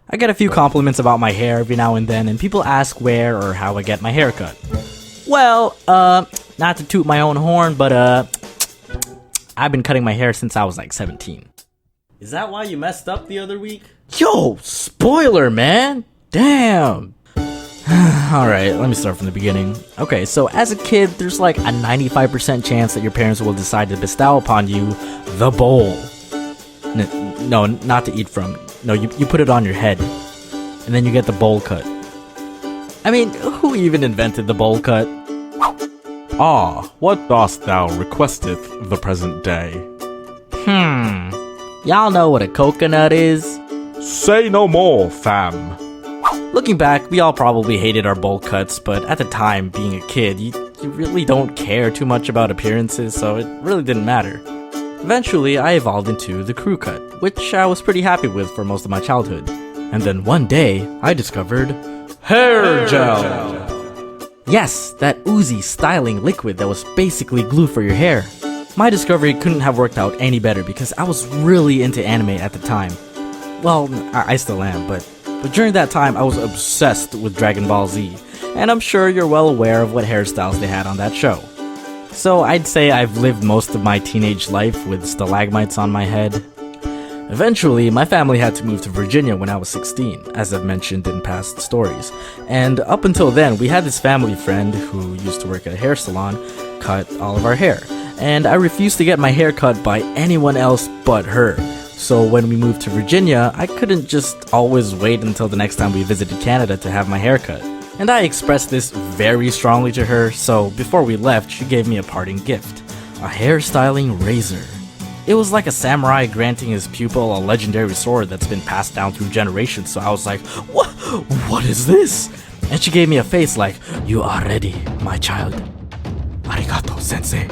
I get a few compliments about my hair every now and then, and people ask where or how I get my hair cut. Well, not to toot my own horn, but I've been cutting my hair since I was like 17. Is that why you messed up the other week? Yo, spoiler, man! Damn! Alright, let me start from the beginning. Okay, so as a kid, there's like a 95% chance that your parents will decide to bestow upon you the bowl. No, not to eat from. No, you put it on your head, and then you get the bowl cut. I mean, who even invented the bowl cut? Ah, what dost thou requesteth the present day? Y'all know what a coconut is? Say no more, fam. Looking back, we all probably hated our bowl cuts, but at the time, being a kid, you really don't care too much about appearances, so it really didn't matter. Eventually, I evolved into the crew cut, which I was pretty happy with for most of my childhood. And then one day, I discovered hair gel! Yes, that oozy styling liquid that was basically glue for your hair. My discovery couldn't have worked out any better because I was really into anime at the time. Well, I still am, but during that time I was obsessed with Dragon Ball Z, and I'm sure you're well aware of what hairstyles they had on that show. So I'd say I've lived most of my teenage life with stalagmites on my head. Eventually, my family had to move to Virginia when I was 16, as I've mentioned in past stories. And up until then, we had this family friend who used to work at a hair salon cut all of our hair. And I refused to get my hair cut by anyone else but her. So when we moved to Virginia, I couldn't just always wait until the next time we visited Canada to have my hair cut. And I expressed this very strongly to her, so before we left, she gave me a parting gift. A hairstyling razor. It was like a samurai granting his pupil a legendary sword that's been passed down through generations, so I was like, What is this? And she gave me a face like, you are ready, my child. Arigato, sensei.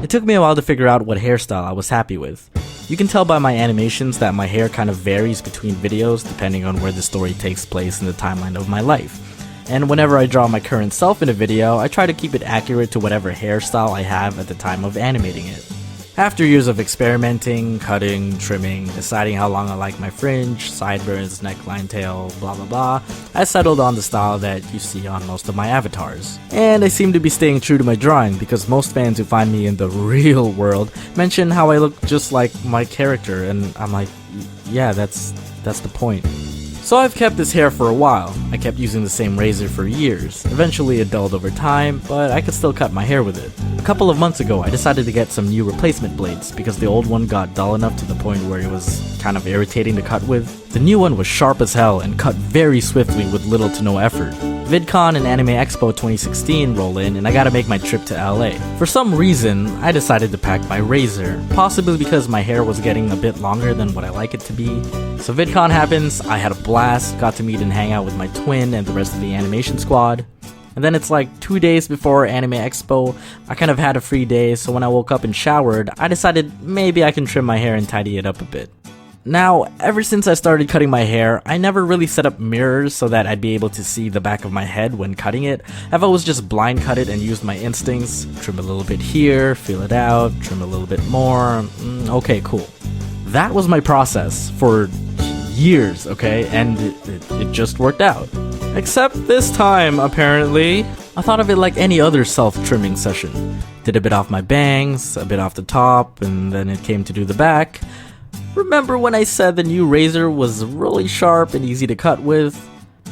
It took me a while to figure out what hairstyle I was happy with. You can tell by my animations that my hair kind of varies between videos depending on where the story takes place in the timeline of my life. And whenever I draw my current self in a video, I try to keep it accurate to whatever hairstyle I have at the time of animating it. After years of experimenting, cutting, trimming, deciding how long I like my fringe, sideburns, neckline, tail, blah blah blah, I settled on the style that you see on most of my avatars. And I seem to be staying true to my drawing because most fans who find me in the real world mention how I look just like my character, and I'm like, yeah, that's the point. So I've kept this hair for a while. I kept using the same razor for years. Eventually it dulled over time, but I could still cut my hair with it. A couple of months ago, I decided to get some new replacement blades because the old one got dull enough to the point where it was kind of irritating to cut with. The new one was sharp as hell and cut very swiftly with little to no effort. VidCon and Anime Expo 2016 roll in, and I gotta make my trip to LA. For some reason, I decided to pack my razor, possibly because my hair was getting a bit longer than what I like it to be. So VidCon happens, I had a blast, got to meet and hang out with my twin and the rest of the animation squad. And then it's like 2 days before Anime Expo, I kind of had a free day, so when I woke up and showered, I decided maybe I can trim my hair and tidy it up a bit. Now, ever since I started cutting my hair, I never really set up mirrors so that I'd be able to see the back of my head when cutting it. I've always just blind cut it and used my instincts. Trim a little bit here, feel it out, trim a little bit more. Okay, cool. That was my process for years, okay? And it just worked out. Except this time, apparently. I thought of it like any other self-trimming session. Did a bit off my bangs, a bit off the top, and then it came to do the back. Remember when I said the new razor was really sharp and easy to cut with?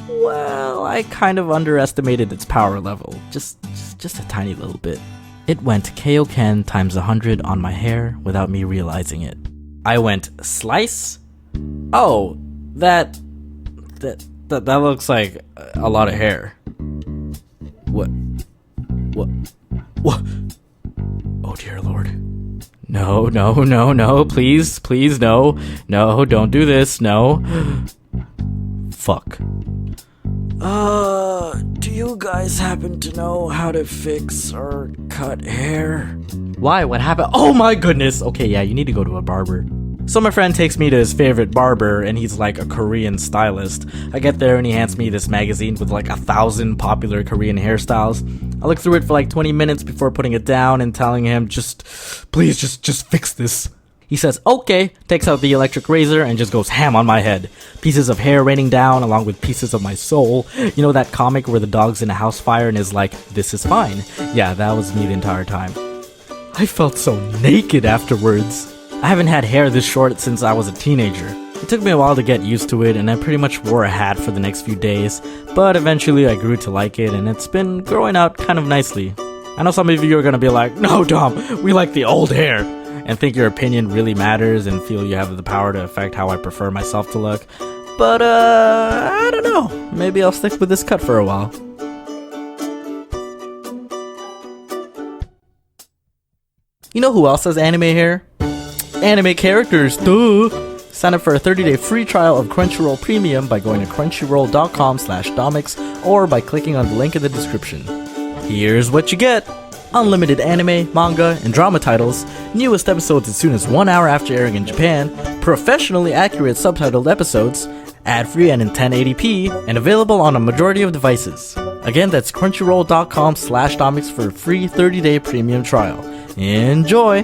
Well, I kind of underestimated its power level, just a tiny little bit. It went Kaioken times 100 on my hair without me realizing it. I went slice? Oh, that looks like a lot of hair. What? Oh dear Lord. No, please, no, don't do this, no. Fuck. Do you guys happen to know how to fix or cut hair? Why? What happened? Oh my goodness! Okay, yeah, you need to go to a barber. So my friend takes me to his favorite barber, and he's like a Korean stylist. I get there and he hands me this magazine with like 1,000 popular Korean hairstyles. I look through it for like 20 minutes before putting it down and telling him, please fix this. He says, okay, takes out the electric razor and just goes ham on my head. Pieces of hair raining down along with pieces of my soul. You know that comic where the dog's in a house fire and is like, this is fine? Yeah, that was me the entire time. I felt so naked afterwards. I haven't had hair this short since I was a teenager. It took me a while to get used to it, and I pretty much wore a hat for the next few days, but eventually I grew to like it, and it's been growing out kind of nicely. I know some of you are gonna be like, no Dom, we like the old hair, and think your opinion really matters and feel you have the power to affect how I prefer myself to look, but I don't know, maybe I'll stick with this cut for a while. You know who else has anime hair? Anime characters, duh! Sign up for a 30-day free trial of Crunchyroll Premium by going to crunchyroll.com/domics or by clicking on the link in the description. Here's what you get! Unlimited anime, manga, and drama titles, newest episodes as soon as 1 hour after airing in Japan, professionally accurate subtitled episodes, ad-free and in 1080p, and available on a majority of devices. Again, that's crunchyroll.com/domics for a free 30-day premium trial. Enjoy!